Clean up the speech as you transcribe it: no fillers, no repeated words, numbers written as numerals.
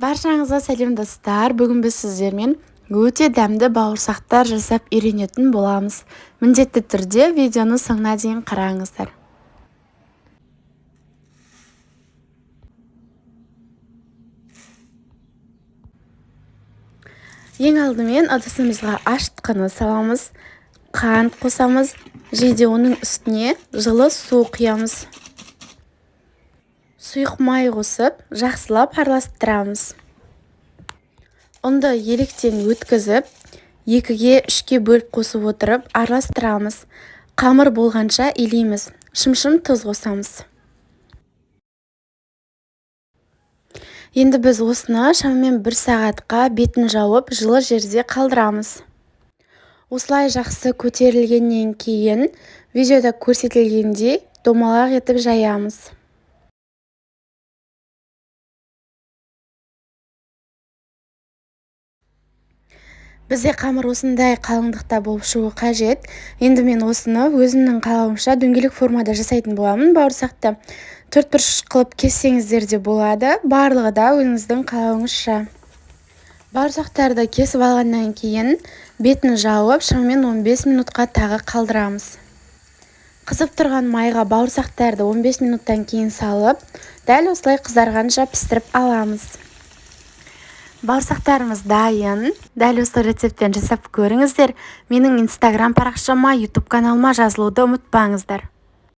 Баршаңызға сәлем достар. Бүгін біз сіздермен өте дәмді бауырсақтар жасап үйренетін боламыз. Міндетті түрде видеоны соңына дейін қараңыздар. Ең алдымен ыдысымызға ашытқыны саламыз, қант қосамыз, және оның үстіне жылы су құямыз. Сұйық май қосып, жақсылап араластырамыз. Ұнды електен өткізіп, 2-ге 3-ге бөліп қосып отырып араластырамыз. Қамыр болғанша илейміз. Шым-шым тұз қосамыз. Енді біз осыны шамамен 1 сағатқа бетін жауып, жылы жерде қалдырамыз. Осылай жақсы көтерілгеннен кейін, видеода көрсетілгендей домалақ етіп жаямыз. Бізде қамыр осындай қалыңдықта болып шығуы қажет. Енді мен осыны өзімнің қалауымша дөңгелек формада жасайтын боламын. Бауырсақты 4 бұрыш қылып кессеңіздер де болады. Барлығы да өзіңіздің қалауыңызша. Бауырсақтарды кесіп алғаннан кейін бетін жауып, шамамен 15 минутқа тағы қалдырамыз. Қызып тұрған майға бауырсақтарды 15 минуттан кейін салып, дәл осылай қызарғанша пісіріп аламыз. Бауырсақтарымыз дайын. Дәл осы рецептпен жасап көріңіздер. Менің Instagram парақшама, YouTube каналыма жазылуды ұмытпаңыздар.